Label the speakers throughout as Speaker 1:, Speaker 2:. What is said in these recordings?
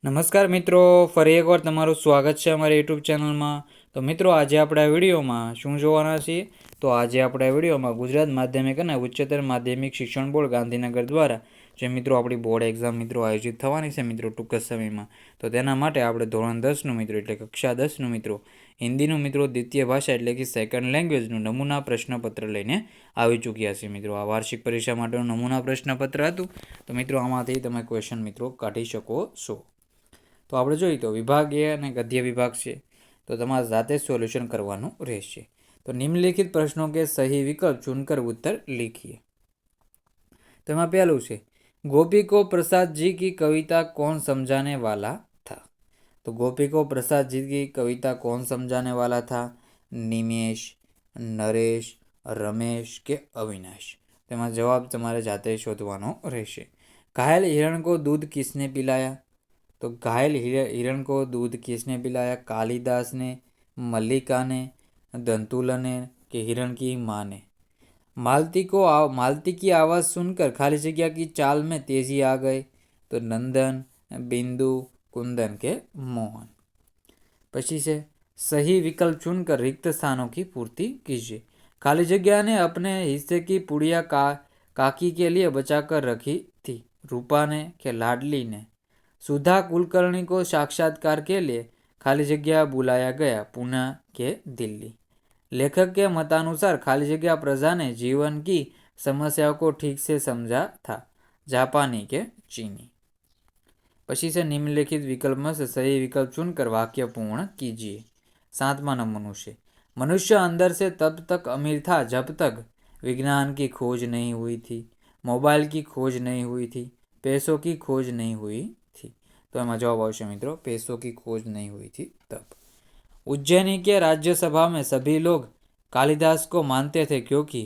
Speaker 1: નમસ્કાર મિત્રો, ફરી એકવાર તમારું સ્વાગત છે અમારી યુટ્યુબ ચેનલમાં. તો મિત્રો, આજે આપણે આ વિડીયોમાં શું જોવાના છીએ? તો આજે આપણે આ વિડીયોમાં ગુજરાત માધ્યમિક અને ઉચ્ચતર માધ્યમિક શિક્ષણ બોર્ડ ગાંધીનગર દ્વારા જે મિત્રો આપણી બોર્ડ એક્ઝામ મિત્રો આયોજિત થવાની છે મિત્રો ટૂંક જ સમયમાં, તો તેના માટે આપણે ધોરણ 10નું મિત્રો એટલે કક્ષા 10નું મિત્રો હિન્દીનું મિત્રો દ્વિતીય ભાષા એટલે કે સેકન્ડ લેંગ્વેજનું નમૂના પ્રશ્નપત્ર લઈને આવી ચૂક્યા છે મિત્રો. આ વાર્ષિક પરીક્ષા માટેનું નમૂના પ્રશ્નપત્ર હતું. તો મિત્રો આમાંથી તમે ક્વેશ્ચન મિત્રો કાઢી શકો છો. તો આપણે જોઈએ તો વિભાગ એ અને ગદ્ય વિભાગ છે, તો તમારે જાતે સોલ્યુશન કરવાનું રહેશે. તો નિમ્નલિખિત પ્રશ્નો के सही विकल्प चुनकर उत्तर लिखिए. तो एમાં પહેલું છે, गोपी को प्रसाद जी की कविता कौन समझाने वाला था? तो गोपी को प्रसाद जी की कविता कौन समझाने वाला था? निमेश, नरेश, रमेश के अविनाश? તેમાં જવાબ તમારે જાતે શોધવાનો રહેશે. घायल हिरण को दूध किसने पिलाया? तो घायल हिरण को दूध किसने पिलाया? कालिदास ने, मल्लिका ने, दंतुल ने कि हिरण की माँ ने? मालती की आवाज़ सुनकर खाली जगह की चाल में तेजी आ गए, तो नंदन, बिंदु, कुंदन के मोहन. पची से सही विकल्प चुनकर रिक्त स्थानों की पूर्ति कीजिए. खाली जगह ने अपने हिस्से की पुड़िया काकी के लिए बचाकर रखी थी. रूपा ने कि लाडली ने? सुधा कुलकर्णी को साक्षात्कार के लिए खाली जगह बुलाया गया, पुणे के दिल्ली. लेखक के मतानुसार खाली जगह प्रजा ने जीवन की समस्याओं को ठीक से समझा था, जापानी के चीनी. पची से निम्नलिखित विकल्प में से सही विकल्प चुनकर वाक्य पूर्ण कीजिए. 7वां नंबर से, मनुष्य अंदर से तब तक अमीर था जब तक विज्ञान की खोज नहीं हुई थी, मोबाइल की खोज नहीं हुई थी, पैसों की खोज नहीं हुई थी. तो एम जवाब आवशे मित्रों, पैसों की खोज नहीं हुई थी तब. उज्जैनी के राज्यसभा में सभी लोग कालिदास को मानते थे क्योंकि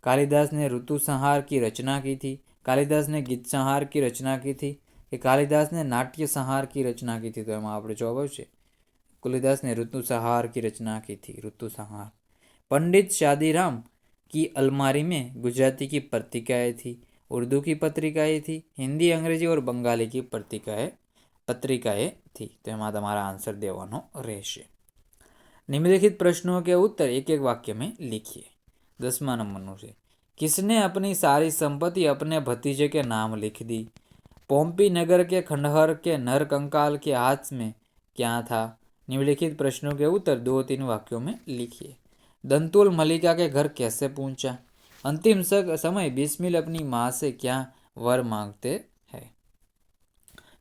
Speaker 1: कालिदास ने ऋतु संहार की रचना की थी, कालिदास ने गीत संहार की रचना की थी, कि कालिदास ने नाट्य संहार की रचना की थी. तो एम आप जवाब आवशे कालिदास ने ऋतु संहार की रचना की थी, ऋतु संहार. पंडित शादीराम की अलमारी में गुजराती की पत्रिकाएं थी, उर्दू की पत्रिकाएं थी, हिंदी, अंग्रेजी और बंगाली की पत्रिकाएं थी. तो एम तमारा आंसर देवानो रहेशे. निम्नलिखित प्रश्नों के उत्तर एक एक वाक्य में लिखिए. 10वां नंबर से, किसने अपनी सारी संपत्ति अपने भतीजे के नाम लिख दी? पोम्पी नगर के खंडहर के नर कंकाल के हाथ में क्या था? निम्नलिखित प्रश्नों के उत्तर 2-3 वाक्यों में लिखिए. दंतुल मल्लिका के घर कैसे पहुंचा? अंतिम समय बिस्मिल अपनी माँ से क्या वर मांगते हैं?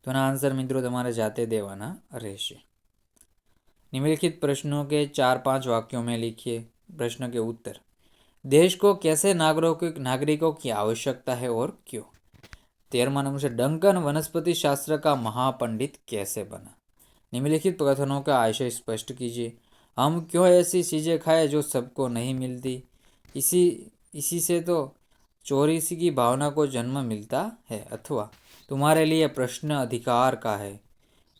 Speaker 1: तो आंसर मित्रों तुम्हारे जाते देवाना रहेशे. निम्नलिखित प्रश्नों के 4-5 वाक्यों में लिखिए प्रश्न के उत्तर. देश को कैसे नागरिकों की आवश्यकता है और क्यों? 13वां नंबर से, डंकन वनस्पति शास्त्र का महापंडित कैसे बना? निम्नलिखित कथनों का आशय स्पष्ट कीजिए. हम क्यों ऐसी चीज़ें खाएं जो सबको नहीं मिलती? इसी से तो चोरी की भावना को जन्म मिलता है. अथवा तुम्हारे लिए प्रश्न अधिकार का है,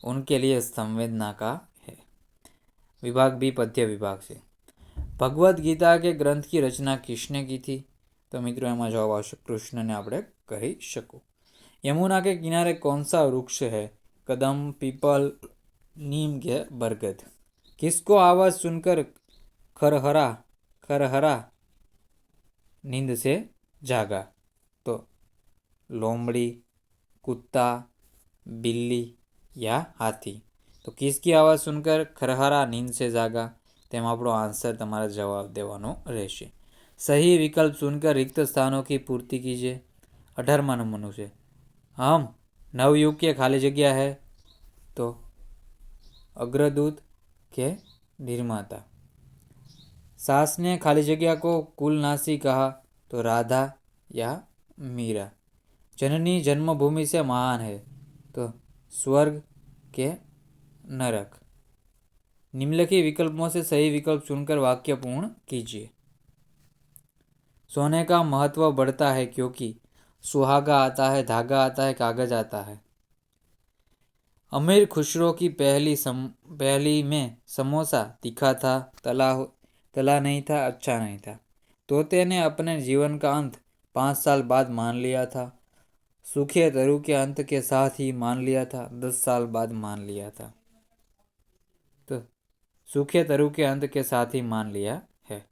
Speaker 1: उनके लिए संवेदना का है. विभाग बी पद्य विभाग से, भगवद गीता के ग्रंथ की रचना किसने की थी? तो मित्रों एम जवाब आवश्यक कृष्ण ने आपणे कही शको. यमुना के किनारे कौन सा वृक्ष है? कदम, पीपल, नीम के बरगद. किसको आवाज सुनकर खरहरा नींद से जागा? तो लोमड़ी, कुत्ता, बिल्ली या हाथी. तो किसकी आवाज़ सुनकर खरहरा नींद से जागा? तेम आपणो आंसर तमारे जवाब देवानो रहेशे. सही विकल्प चुनकर रिक्त स्थानों की पूर्ति कीजिए. 18वां नंबर से, हम नवयुग के खाली जगह है. तो अग्रदूत के निर्माता. सास ने खाली जगह को कुलनासी कहा. तो राधा या मीरा. जननी जन्मभूमि से महान है. तो स्वर्ग के नरक. निम्नलिखित विकल्पों से सही विकल्प चुनकर वाक्य पूर्ण कीजिए. सोने का महत्व बढ़ता है क्योंकि सुहागा आता है, धागा आता है, कागज आता है. अमीर खुसरो की पहली में समोसा तीखा था, तला नहीं था, अच्छा नहीं था. तोते ने अपने जीवन का अंत 5 साल बाद मान लिया था. सूखे तरु के अंत के साथ ही मान लिया था, 10 साल बाद मान लिया था। तो सूखे तरु के अंत के साथ ही मान लिया है।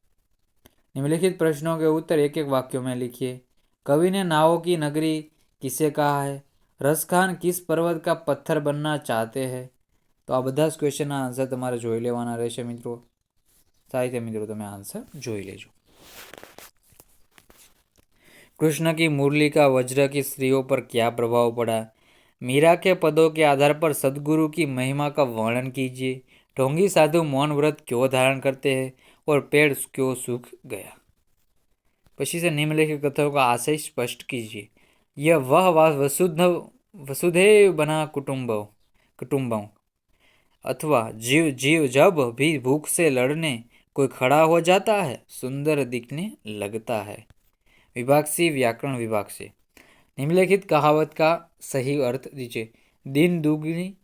Speaker 1: निम्नलिखित प्रश्नों के उत्तर एक एक वाक्यों में लिखिए। कवि ने नावों की नगरी किसे कहा है? रसखान किस पर्वत का पत्थर बनना चाहते हैं? तो आ બધા જ ક્વેશ્ચનના આન્સર તમારે જોઈ લેવાના રહેશે મિત્રો। સાહિત્ય મિત્રો તમે આન્સર જોઈ લેજો। कृष्ण की मुरली का वज्र की स्त्रियों पर क्या प्रभाव पड़ा? मीरा के पदों के आधार पर सदगुरु की महिमा का वर्णन कीजिए। ढोंगी साधु मौन व्रत क्यों धारण करते हैं और पेड़ क्यों सूख गया? पछी से निम्नलिखित कथाओं का आशय स्पष्ट कीजिए। यह वह वसुधैव बना कुटुंबों अथवा जीव जीव जब भी भूख से लड़ने कोई खड़ा हो जाता है सुंदर दिखने लगता है। विभाग सी व्याकरण विभाग से निम्नलिखित कहावत का सही अर्थ दीजिए। दिन दूनी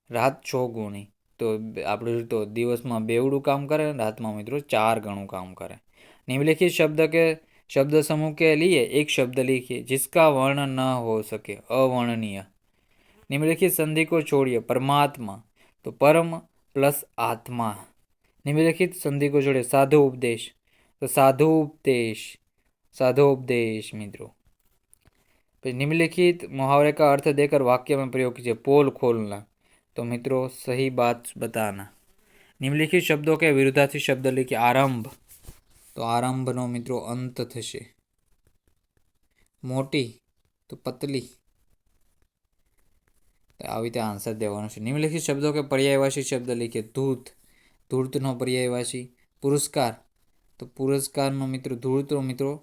Speaker 1: रात चौगुणी। तो आप तो दिवस में बेवड़ू काम करे, रात में मित्रों 4 गणु काम करे। निम्नलिखित शब्द समूह के लिए एक शब्द लिखिए जिसका वर्ण न हो सके, अवर्णनीय। निम्नलिखित संधि को छोड़िए। परमात्मा तो परम प्लस आत्मा। निम्नलिखित संधि को जोड़े। साधु उपदेश तो साधोपदेश मित्रों। निम्नलिखित मुहावरे का अर्थ देकर वाक्य में प्रयोग कीजिए। पोल खोलना तो मित्रों सही बात बताना। निम्नलिखित शब्दों के विरुद्धार्थी शब्द लिखिए। आरंभ तो आरंभ नो मित्रों अंत थशे। मोटी तो पतली। तो आ रीते आंसर देवानो छे। निम्नलिखित शब्दों के पर्यायवाची शब्द लिखिए। धूर्त धूर्त नो पर्यायवाची। पुरस्कार तो पुरस्कार नो मित्रों धूर्त मित्रों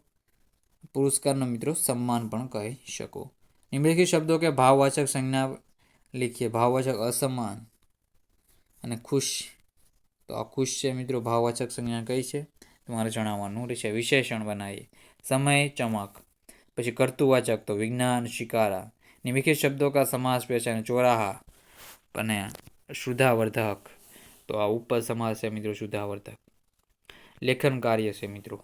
Speaker 1: पुरस्कार नो मित्रों सम्मान पण कही शको। निम्नलिखित शब्दों के भाववाचक संज्ञा लिखिए। भाववाचक असमान अने खुश तो आ खुश है मित्रों भाववाचक संज्ञा कई है तुम्हारे जणाववानुं रहेशे। विशेषण बनाइए। समय चमक। पछी कर्तुवाचक तो विज्ञान शिकारा। निम्नलिखित शब्दों का समास पहचान। चौराहा अने शुद्धावर्धक तो आ ऊपर समास है मित्रों शुद्धावर्धक। लेखन कार्य से मित्रों।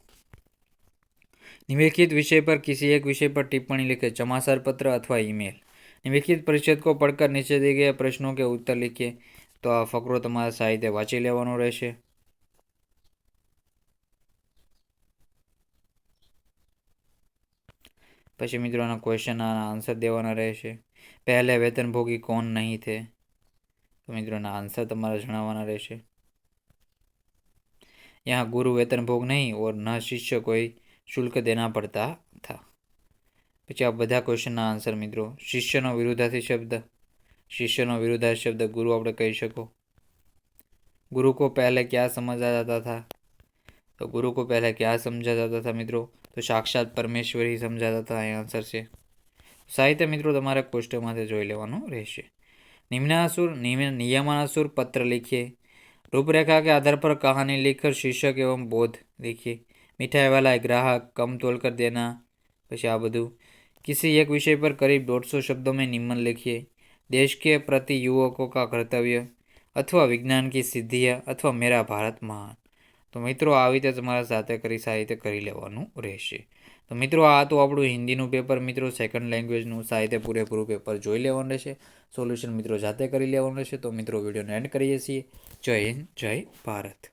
Speaker 1: निम्नलिखित विषय पर किसी एक विषय पर टिप्पणी लिखे। समाचार पत्र अथवा ईमेल। निम्नलिखित परिच्छेद को पढ़कर नीचे दिए गए प्रश्नों के उत्तर लिखिए। तो आ फकरो तमारे साहित्य वाँची लेवानो रहेशे। पछी मित्रों क्वेश्चन आंसर देवाना रहेशे। पहले वेतनभोगी कौन नहीं थे? तो मित्रों आंसर तमारे जणाववाना रहेशे। यहाँ गुरु वेतनभोग नहीं और न शिष्य कोई शुल्क देना पड़ता था। पछी आ बधा क्वेश्चन आंसर मित्रों। शिष्यनो विरुद्धार्थी शब्द। शिष्यनो विरुद्धार्थी शब्द गुरु आपणे कही शको। गुरु को पहले क्या समझा जाता था? तो गुरु को पहले क्या समझा जाता था मित्रों? तो साक्षात परमेश्वर ही समझा जाता है। आंसर से साहित्य मित्रों तमारे कोष्टकमांथी जोई लेवानुं रहेशे। नियमानुसार पत्र लिखिए। रूपरेखा के आधार पर कहानी लिखकर शीर्षक एवं बोध लिखिए। मिठाई वाला ग्राहक कम तोल कर देना। पछी आ बधुं। किसी एक विषय पर करीब 150 शब्दों में निम्न लिखिए। देश के प्रति युवकों का कर्तव्य अथवा विज्ञान की सिद्धियां अथवा मेरा भारत महान। तो मित्रों आ रीते तमारे साथे करी साहित्य करी लेवानुं रहेशे। तो मित्रों आ तो आपणुं हिंदीनुं पेपर मित्रों सेकंड लैंग्वेजनुं साहित्य पूरेपूरुं पेपर जोई लेवानुं रहेशे। सोल्यूशन मित्रों जाते करी लेवानुं रहेशे। तो मित्रों विडियोने एंड करीए छीए। जय हिंद जय भारत।